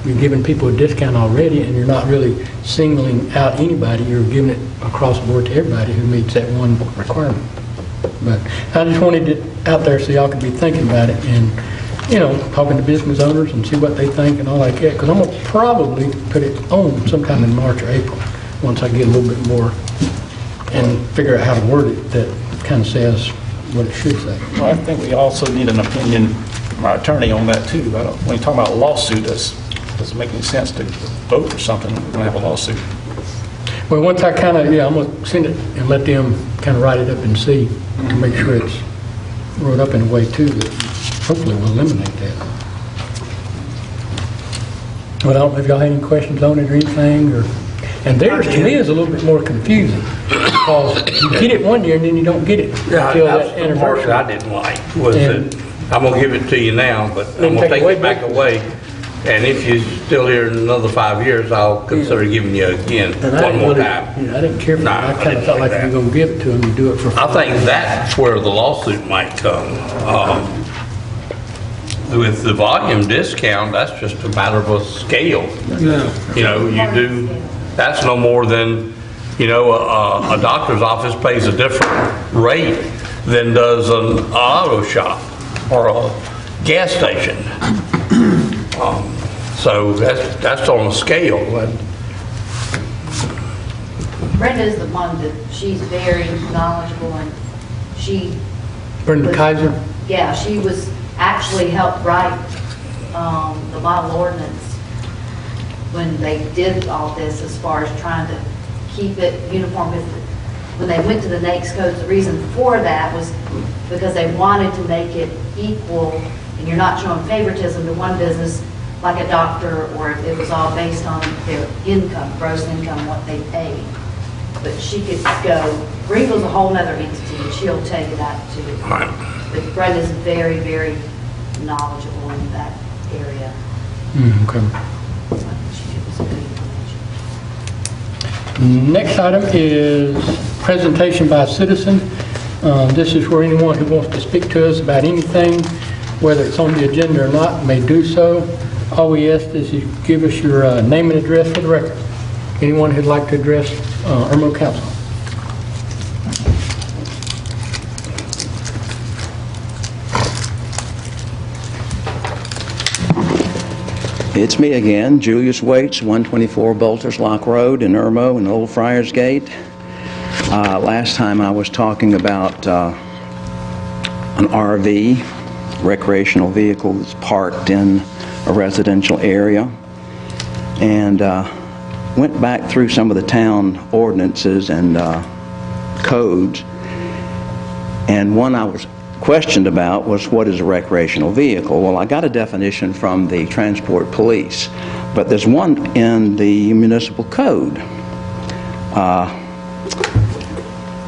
you're giving people a discount already, and you're not really singling out anybody. You're giving it across the board to everybody who meets that one requirement. But I just wanted it out there so y'all could be thinking about it and, talking to business owners and see what they think and all like that. Because I'm going to probably put it on sometime in March or April, once I get a little bit more and figure out how to word it that kind of says what it should say. Well, I think we also need an opinion from our attorney on that too. When you talk about a lawsuit, does it make any sense to vote for something when we have a lawsuit? Well, once I kind of, I'm going to send it and let them kind of write it up and see, to make sure it's wrote up in a way too that hopefully will eliminate that. But I don't know if y'all have any questions on it or anything, and theirs to me is a little bit more confusing, because you get it one year and then you don't get it Yeah, until that's that the part anniversary. that I didn't like, was And- that, I'm gonna give it to you now, but Then I'm gonna take take away it back back. away. And if you're still here in another 5 years, I'll consider giving you again, And I one didn't more really- time. I didn't care for it. Nah, I I kind of didn't felt like like if you're going to give it to them, you do it for I think that's where the lawsuit might come. With the volume discount, that's just a matter of a scale. Yeah. You do, that's no more than, a doctor's office pays a different rate than does an auto shop or a gas station. So that's on a scale. Brenda's the one that, she's very knowledgeable, and she, Brenda Kaiser. yeah, she was, actually helped write the model ordinance when they did all this, as far as trying to keep it uniform. When they went to the NAICS codes, the reason for that was because they wanted to make it equal, and you're not showing favoritism to one business like a doctor, or if it was all based on their income, gross income, what they paid. But she could go, Greenville's a whole nother entity, and she'll take it out too. Right. But Brenda's very, very knowledgeable in that area. Okay. She gives us good information. Next item is presentation by citizen. This is where anyone who wants to speak to us about anything, whether it's on the agenda or not, may do so. All we ask is you give us your name and address for the record. Anyone who'd like to address Irmo Council. It's me again, Julius Waits, 124 Bolters Lock Road in Irmo in Old Friars Gate. Last time I was talking about an RV, recreational vehicle that's parked in a residential area, and went back through some of the town ordinances and codes, and one I was questioned about was, what is a recreational vehicle? Well, I got a definition from the transport police, but there's one in the municipal code.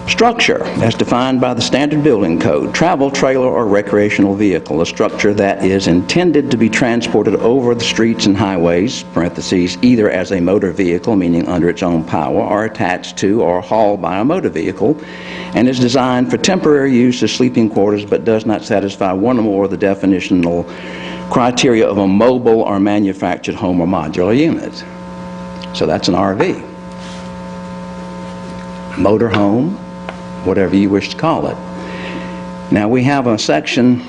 Structure, as defined by the standard building code: travel trailer or recreational vehicle, a structure that is intended to be transported over the streets and highways, parentheses, either as a motor vehicle, meaning under its own power, or attached to or hauled by a motor vehicle, and is designed for temporary use as sleeping quarters, but does not satisfy one or more of the definitional criteria of a mobile or manufactured home or modular unit. So that's an RV. Motor home, whatever you wish to call it. Now, we have a section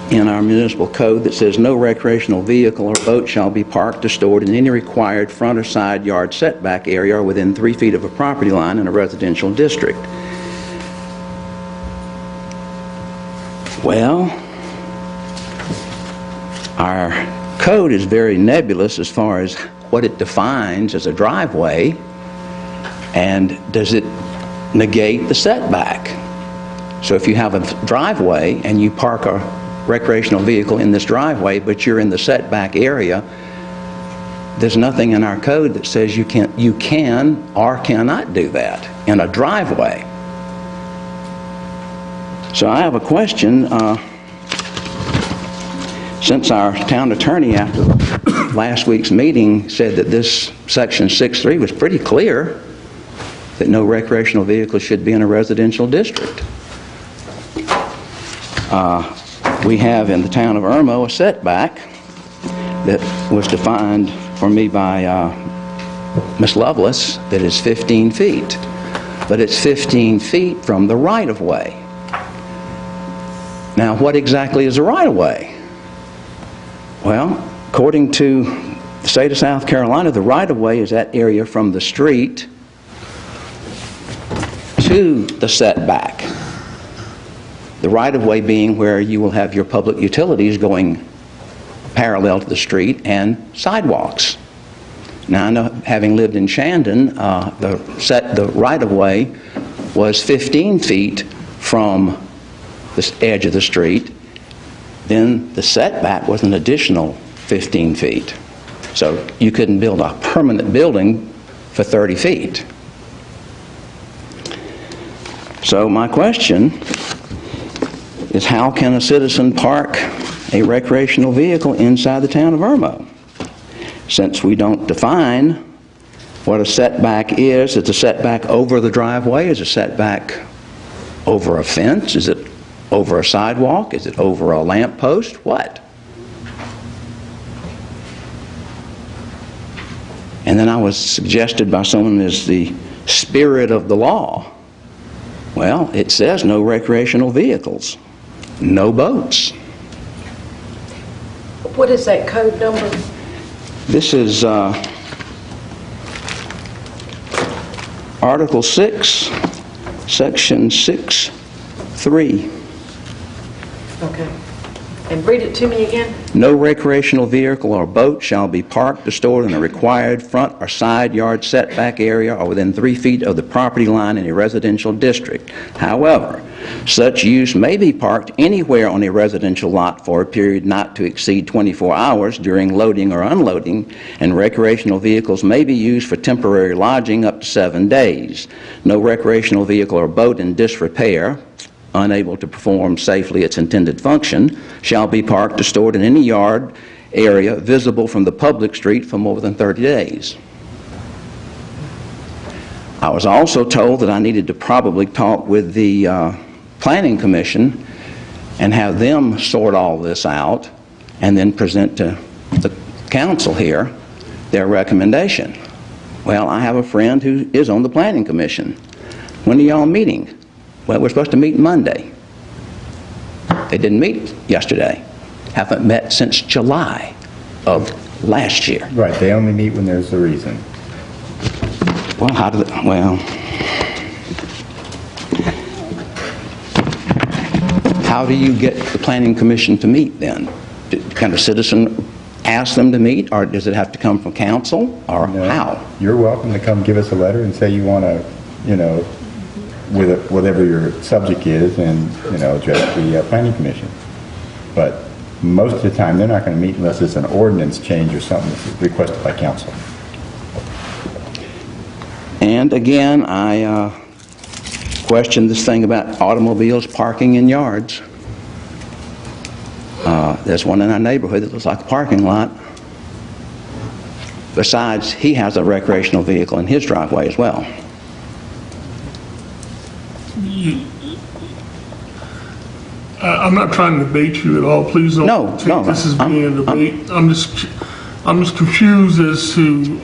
in our municipal code that says no recreational vehicle or boat shall be parked or stored in any required front or side yard setback area or within 3 feet of a property line in a residential district. Well, our code is very nebulous as far as what it defines as a driveway, and does it negate the setback? So if you have a driveway and you park a recreational vehicle in this driveway, but you're in the setback area, there's nothing in our code that says you can or cannot do that in a driveway. So I have a question. Since our town attorney after last week's meeting said that this section 6.3 was pretty clear, that no recreational vehicle should be in a residential district. We have in the town of Irmo a setback that was defined for me by Miss Lovelace that is 15 feet. But it's 15 feet from the right-of-way. Now, what exactly is a right-of-way? Well, according to the state of South Carolina, the right-of-way is that area from the street to the setback. The right-of-way being where you will have your public utilities going parallel to the street and sidewalks. Now, I know, having lived in Shandon, the right-of-way was 15 feet from the edge of the street. Then the setback was an additional 15 feet. So you couldn't build a permanent building for 30 feet. So my question is, how can a citizen park a recreational vehicle inside the town of Irmo? Since we don't define what a setback is a setback over the driveway? Is a setback over a fence? Is it over a sidewalk? Is it over a lamp post? What? And then I was suggested by someone as the spirit of the law. Well, it says no recreational vehicles, no boats. What is that code number? This is Article 6, Section 6.3. Okay. And read it to me again. No recreational vehicle or boat shall be parked or stored in a required front or side yard setback area or within 3 feet of the property line in a residential district. However, such use may be parked anywhere on a residential lot for a period not to exceed 24 hours during loading or unloading, and recreational vehicles may be used for temporary lodging up to 7 days. No recreational vehicle or boat in disrepair, unable to perform safely its intended function, shall be parked or stored in any yard area visible from the public street for more than 30 days. I was also told that I needed to probably talk with the Planning Commission and have them sort all this out and then present to the council here their recommendation. Well, I have a friend who is on the Planning Commission. When are y'all meeting? Well, we're supposed to meet Monday. They didn't meet yesterday. Haven't met since July of last year. Right, they only meet when there's a reason. Well, how do you get the planning commission to meet then? Can a citizen ask them to meet, or does it have to come from council, or No. how? You're welcome to come give us a letter and say you want to, with whatever your subject is, and, address the planning commission. But most of the time, they're not going to meet unless it's an ordinance change or something that's requested by council. And again, I question this thing about automobiles parking in yards. There's one in our neighborhood that looks like a parking lot. Besides, he has a recreational vehicle in his driveway as well. I'm not trying to debate you at all. Please don't No, take no, this as being a debate. I'm just confused as to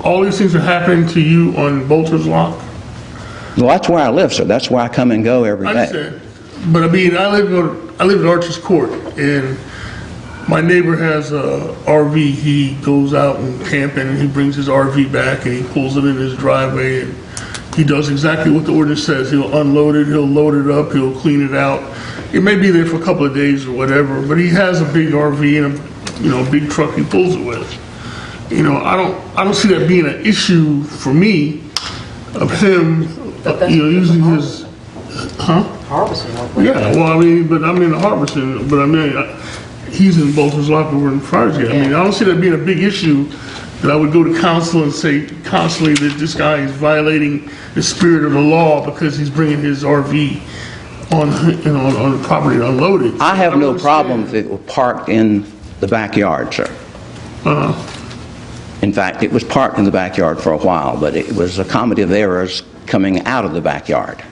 all these things are happening to you on Bolter's Lock. Well, that's where I live, sir. That's where I come and go every I day. understand. But I mean, I live at Archer's Court, and my neighbor has a RV. He goes out and camping, and he brings his RV back, and he pulls it in his driveway, and he does exactly what the ordinance says. He'll unload it, he'll load it up, he'll clean it out. It may be there for a couple of days or whatever, but he has a big RV and a big truck he pulls it with. I don't see that being an issue for me of him, using his, Harvesting. yeah, well, but I'm in Harbison, but he's in Bolter's Lock over in Friargate. I don't see that being a big issue that I would go to council and say constantly that this guy is violating the spirit of the law because he's bringing his RV on the property to unload it. I have don't no understand. problem if it were parked in the backyard, sir. In fact, it was parked in the backyard for a while, but it was a comedy of errors coming out of the backyard,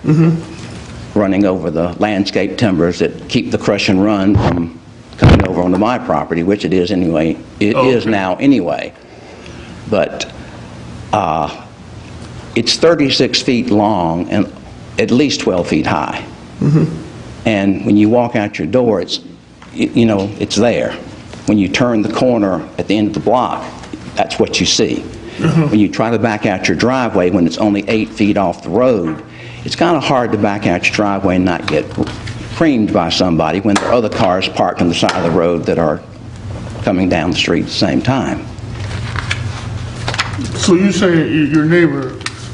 running over the landscape timbers that keep the crush and run from coming over onto my property, which it is anyway. It is now anyway. But it's 36 feet long and at least 12 feet high. And when you walk out your door, it's there. When you turn the corner at the end of the block, that's what you see. When you try to back out your driveway when it's only 8 feet off the road, it's kind of hard to back out your driveway and not get creamed by somebody when there are other cars parked on the side of the road that are coming down the street at the same time. So you say your neighbor,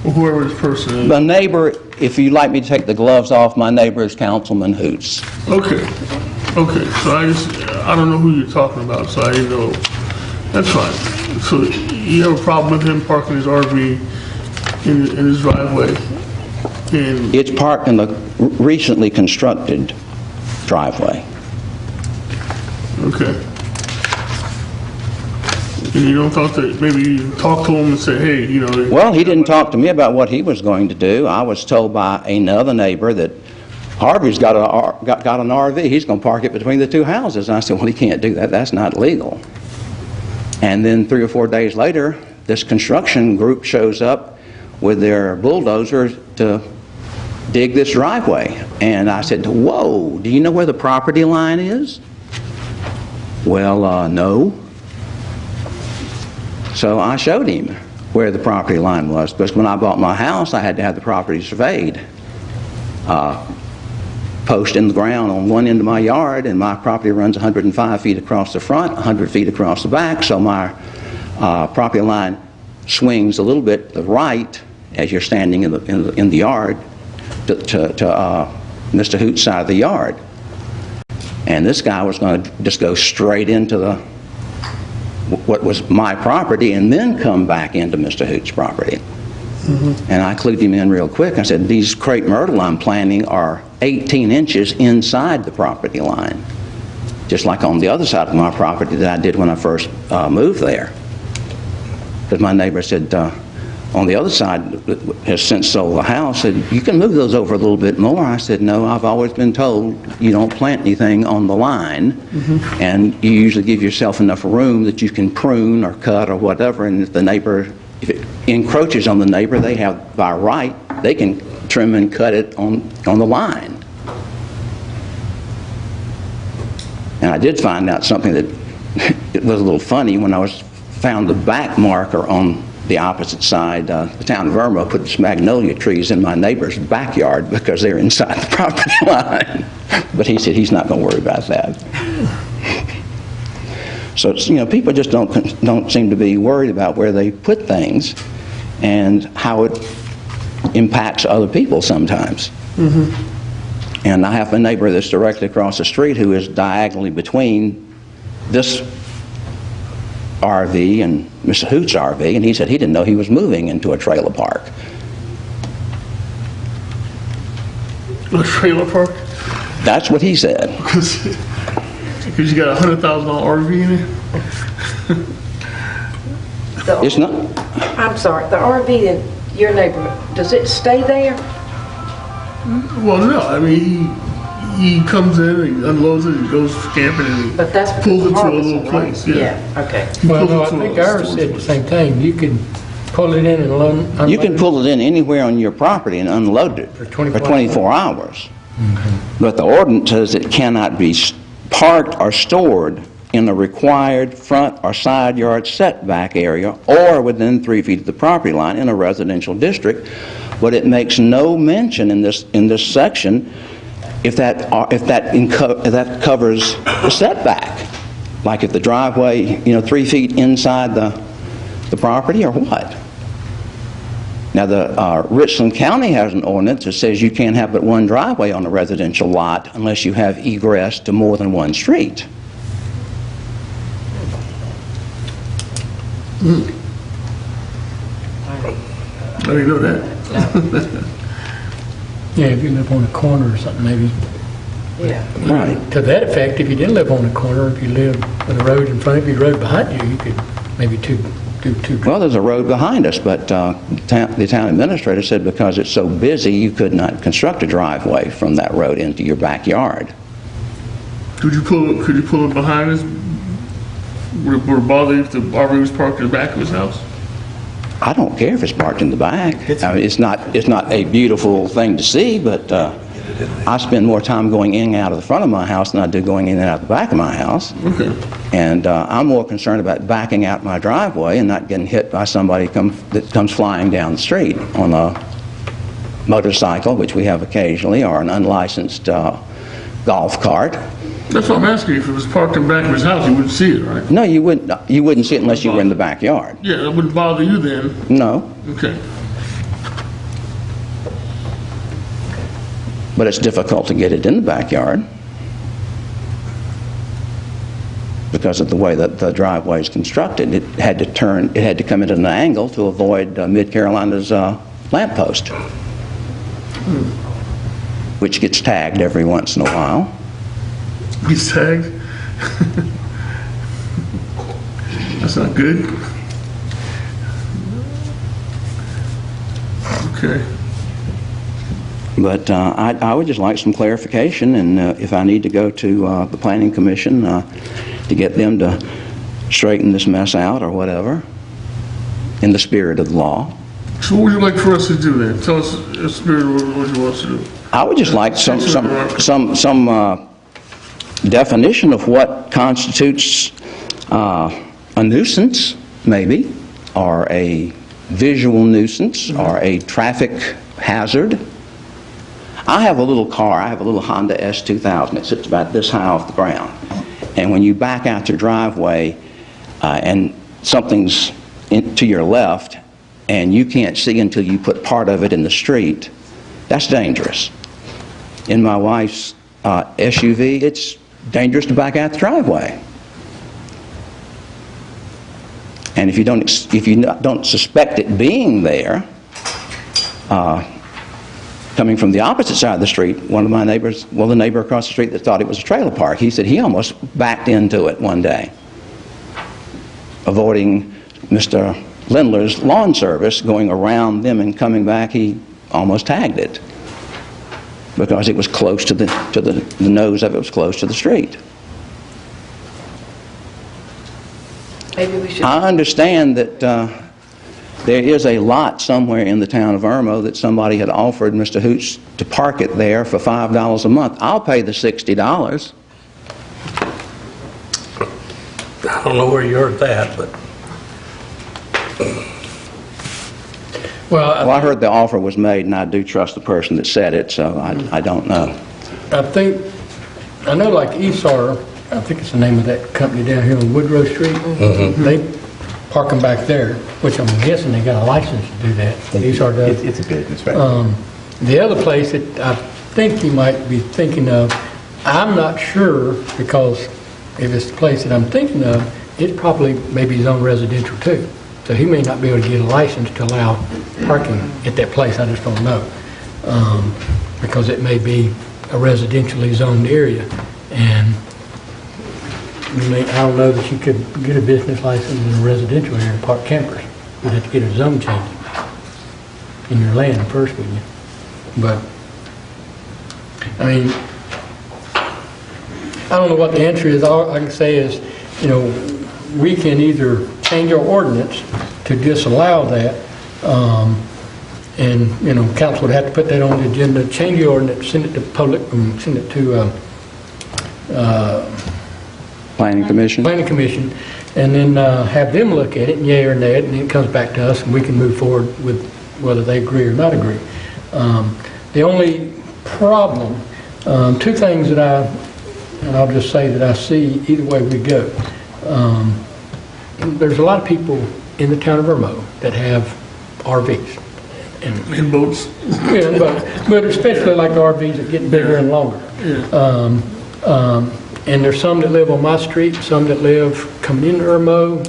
or whoever this person is. The neighbor, if you'd like me to take the gloves off, my neighbor is Councilman Hoots. Okay, so I don't know who you're talking about, so I didn't know. That's fine. So you have a problem with him parking his RV in his driveway? And It's parked in the recently constructed driveway. okay. And you don't thought that maybe you talk to him and say, hey, Well, he didn't talk to me about what he was going to do. I was told by another neighbor that Harvey's got an RV. He's going to park it between the two houses. And I said, well, he can't do that. That's not legal. And then 3 or 4 days later, this construction group shows up with their bulldozer to dig this driveway. And I said, whoa, do you know where the property line is? Well, no. So I showed him where the property line was, because when I bought my house, I had to have the property surveyed. Post in the ground on one end of my yard, and my property runs 105 feet across the front, 100 feet across the back, so my property line swings a little bit to the right as you're standing in the yard to Mr. Hoot's side of the yard. And this guy was going to just go straight into what was my property and then come back into Mr. Hoot's property. And I clued him in real quick. I said, these crepe myrtle I'm planting are 18 inches inside the property line, just like on the other side of my property that I did when I first moved there. But my neighbor said, on the other side, has since sold the house, said, you can move those over a little bit more. I said, no, I've always been told you don't plant anything on the line, and you usually give yourself enough room that you can prune or cut or whatever, and if the neighbor, if it encroaches on the neighbor, they have, by right, they can trim and cut it on the line. And I did find out something that it was a little funny when I was found the back marker on the opposite side. The town of Irmo put its magnolia trees in my neighbor's backyard because they're inside the property line. But he said he's not going to worry about that. So, people just don't seem to be worried about where they put things and how it impacts other people sometimes. And I have a neighbor that's directly across the street who is diagonally between this RV and Mr. Hoot's RV, and he said he didn't know he was moving into a trailer park. A trailer park? That's what he said. Because you got a $100,000 RV in it? It's not. I'm sorry, the RV in your neighborhood, does it stay there? Well, no, I mean, he comes in, he unloads it, he goes camping, and But that's he pulls it to a harvesting, little right? place. Yeah. Okay. He Well, pulls no, it I to think a ours storage said the same thing. You can pull it in and unload. You can pull it in anywhere on your property and unload it For 24 hours. But the ordinance says it cannot be parked or stored in the required front or side yard setback area or within 3 feet of the property line in a residential district. But it makes no mention in this section if that covers the setback, like if the driveway 3 feet inside the property or what. Now, the Richland County has an ordinance that says you can't have but one driveway on a residential lot unless you have egress to more than one street. I didn't know that. Yeah, if you live on a corner or something, maybe. Yeah. Right. To that effect, if you didn't live on a corner, if you lived with a road in front of you, a road behind you, you could maybe do two. Well, there's a road behind us, but the town administrator said because it's so busy, you could not construct a driveway from that road into your backyard. Could you pull it behind us? Would it bother you if the RV was parked in the back of his house? I don't care if it's parked in the back. I mean, it's not a beautiful thing to see, but I spend more time going in and out of the front of my house than I do going in and out the back of my house. Okay. And I'm more concerned about backing out my driveway and not getting hit by somebody that comes flying down the street on a motorcycle, which we have occasionally, or an unlicensed golf cart. That's what I'm asking. If it was parked in the back of his house, you wouldn't see it, right? No, you wouldn't see it unless you were in the backyard. Yeah, that wouldn't bother you then. No, Okay. but it's difficult to get it in the backyard because of the way that the driveway is constructed. It had to come in at an angle to avoid Mid-Carolina's lamppost, which gets tagged every once in a while. He's tagged. That's not good. Okay. But I would just like some clarification, and if I need to go to the Planning Commission to get them to straighten this mess out or whatever, in the spirit of the law. So what would you like for us to do then? Tell us, Spirit, what you want us to do. I would just like some definition of what constitutes a nuisance, maybe, or a visual nuisance, or a traffic hazard. I have a little car. I have a little Honda S2000. It sits about this high off the ground. And when you back out your driveway and something's to your left and you can't see until you put part of it in the street, that's dangerous. In my wife's SUV, it's dangerous to back out the driveway. And if you don't suspect it being there, coming from the opposite side of the street, one of my neighbors, well, the neighbor across the street that thought it was a trailer park, he said he almost backed into it one day, avoiding Mr. Lindler's lawn service, going around them and coming back. He almost tagged it because it was close to the nose of it was close to the street. Maybe we should. I understand that there is a lot somewhere in the town of Irmo that somebody had offered Mr. Hoots to park it there for $5 a month. I'll pay the $60. I don't know where you heard that, but Well, I heard the offer was made, and I do trust the person that said it, so I don't know. I know like ESAR, I think it's the name of that company down here on Woodrow Street. They park them back there, which I'm guessing they got a license to do that. ESAR does. It's a business, right? The other place that I think you might be thinking of, I'm not sure, because if it's the place that I'm thinking of, it's probably maybe zone residential too. So he may not be able to get a license to allow parking at that place, I just don't know. Because it may be a residentially zoned area, and I don't know that you could get a business license in a residential area and park campers. You'd have to get a zone change in your land first, wouldn't you? But, I mean, I don't know what the answer is. All I can say is, you know, we can either change our ordinance to disallow that, and, you know, council would have to put that on the agenda, change the ordinance, send it to public, send it to Planning Commission? Planning Commission, and then have them look at it, yea or nay, and then it comes back to us, and we can move forward with whether they agree or not agree. The only problem, two things that and I'll just say that I see either way we go. There's a lot of people in the town of Irmo that have RVs. In boats. Yeah, but especially like the RVs that get bigger and longer. And there's some that live on my street, some that live coming into Irmo,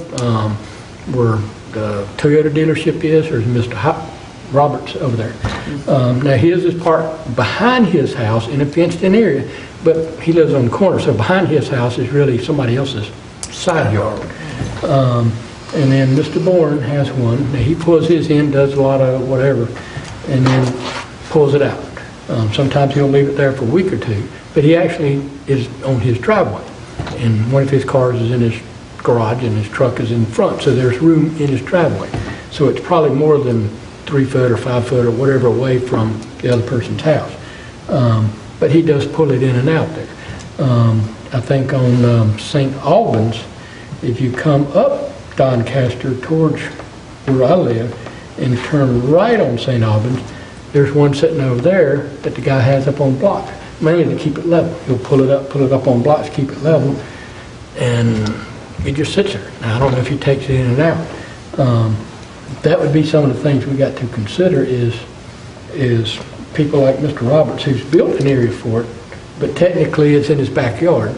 where the Toyota dealership is. There's Mr. Roberts over there. Now his is parked behind his house in a fenced-in area, but he lives on the corner, so behind his house is really somebody else's side yard. And then Mr. Bourne has one. Now he pulls his in, does a lot of whatever, and then pulls it out. Sometimes he'll leave it there for a week or two, but he actually is on his driveway, and one of his cars is in his garage and his truck is in front, so there's room in his driveway. So it's probably more than 3 foot or 5 foot or whatever away from the other person's house. But he does pull it in and out there. I think on St. Albans, if you come up Doncaster towards where I live and turn right on St. Albans, there's one sitting over there that the guy has up on blocks, mainly to keep it level. He'll pull it up on blocks, keep it level, and it just sits there. Now, I don't know if he takes it in and out. That would be some of the things we got to consider is people like Mr. Roberts, who's built an area for it, but technically it's in his backyard.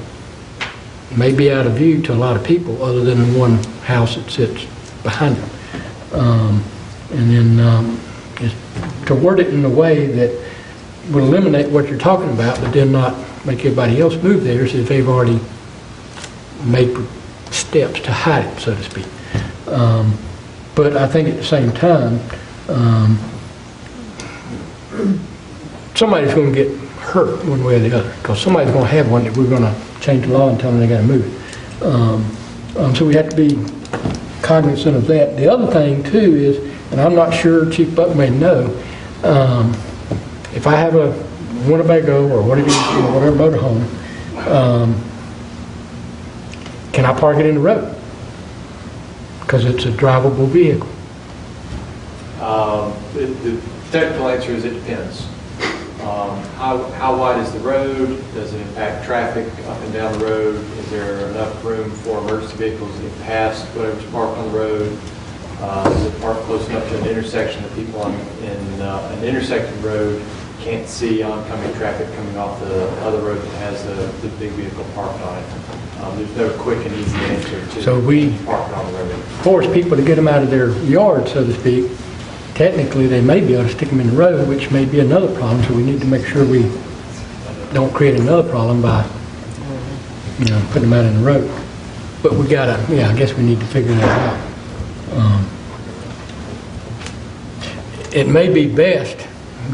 It may be out of view to a lot of people other than the one house that sits behind him. And then is to word it in a way that would eliminate what you're talking about, but then not make everybody else move theirs if they've already made steps to hide it, so to speak. But I think at the same time, somebody's going to get hurt one way or the other, because somebody's going to have one that we're going to change the law and tell them they got to move it. So we have to be cognizant of that. The other thing too is, and I'm not sure Chief Buck may know, if I have a Winnebago or what it is, whatever motorhome, can I park it in the road? Because it's a drivable vehicle. The technical answer is it depends. How wide is the road? Does it impact traffic up and down the road? Is there enough room for emergency vehicles to get past whatever's parked on the road? Is it parked close enough to an intersection that people in an intersecting road can't see oncoming traffic coming off the other road that has the big vehicle parked on it? There's no quick and easy answer to So we parking on the road. force people to get them out of their yard, so to speak. Technically, they may be able to stick them in the road, which may be another problem, so we need to make sure we don't create another problem by, putting them out in the road. But we gotta, I guess we need to figure that out. It may be best,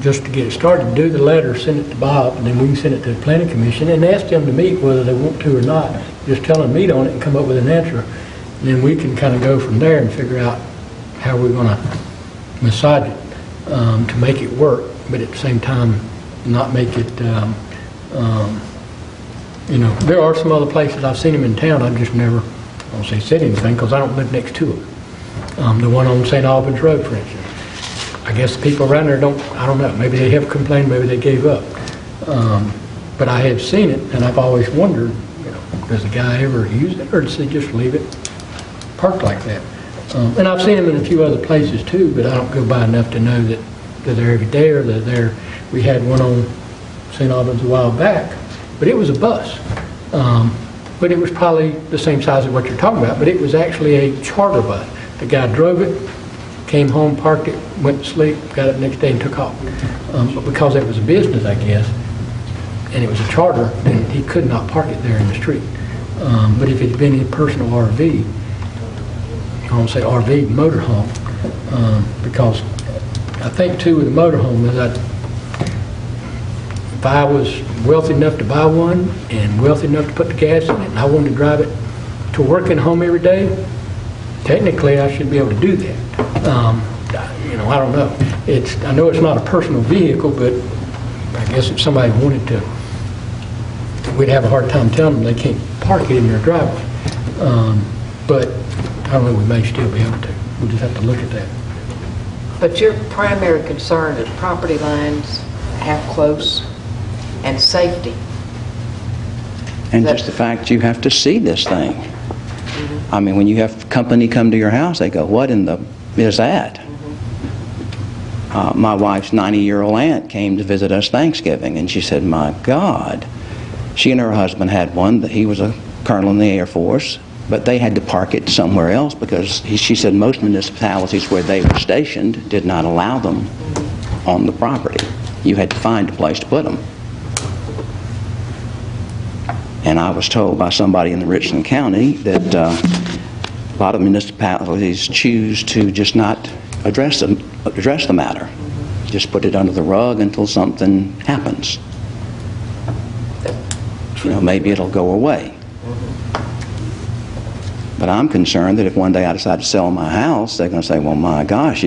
just to get it started, do the letter, send it to Bob, and then we can send it to the Planning Commission and ask them to meet whether they want to or not. Just tell them to meet on it and come up with an answer. And then we can kind of go from there and figure out how we're going to massage it to make it work, but at the same time not make it, there are some other places I've seen them in town, I've just never, I won't say said anything because I don't live next to them. The one on St. Albans Road, for instance. I guess the people around there don't, I don't know, maybe they have complained, maybe they gave up. But I have seen it, and I've always wondered, you know, does the guy ever use it, or does he just leave it parked like that? And I've seen them in a few other places too, but I don't go by enough to know that they're there every day, or they're there. We had one on St. Albans a while back, but it was a bus. But it was probably the same size as what you're talking about, but it was actually a charter bus. The guy drove it, came home, parked it, went to sleep, got up the next day and took off. But because it was a business, I guess, and it was a charter, then he could not park it there in the street. But if it had been a personal RV, I won't say RV, motorhome, because I think too with a motorhome is that if I was wealthy enough to buy one and wealthy enough to put the gas in it and I wanted to drive it to work and home every day, technically I should be able to do that. You know, I don't know. I know it's not a personal vehicle, but I guess if somebody wanted to, we'd have a hard time telling them they can't park it in their driveway. But I don't know, we may still be able to. We'll just have to look at that. But your primary concern is property lines, how close, and safety. And just the fact you have to see this thing. I mean, when you have company come to your house, they go, what in the is that? My wife's 90-year-old aunt came to visit us Thanksgiving, and she said, my God. She and her husband had one, that he was a colonel in the Air Force, but they had to park it somewhere else because she said most municipalities where they were stationed did not allow them on the property. You had to find a place to put them. And I was told by somebody in the Richland County that a lot of municipalities choose to just not address the matter. Just put it under the rug until something happens. You know, maybe it'll go away. But I'm concerned that if one day I decide to sell my house, they're going to say, well, my gosh.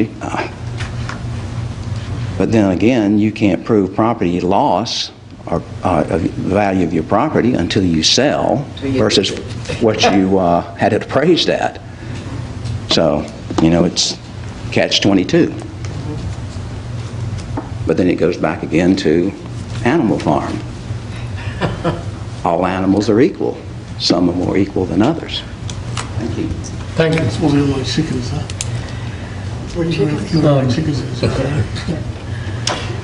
But then again, you can't prove property loss or the value of your property until you sell versus what you had it appraised at. So, you know, it's catch-22. But then it goes back again to Animal Farm. All animals are equal. Some are more equal than others. Thank you. Thank you. Well, we like chickens, huh? Chickens is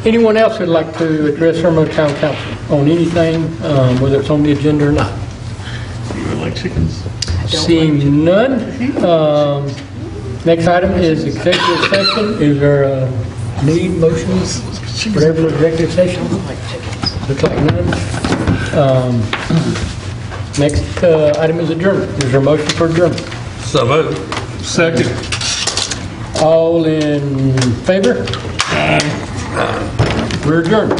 Anyone else who'd like to address Irmo Town Council on anything, whether it's on the agenda or not? You like chickens? Seeing none, next item is executive session. Is there a need, motions, whatever for executive session? Looks like none. Next item is adjournment. Is there a motion for adjournment? So moved. Second. All in favor? We're adjourned.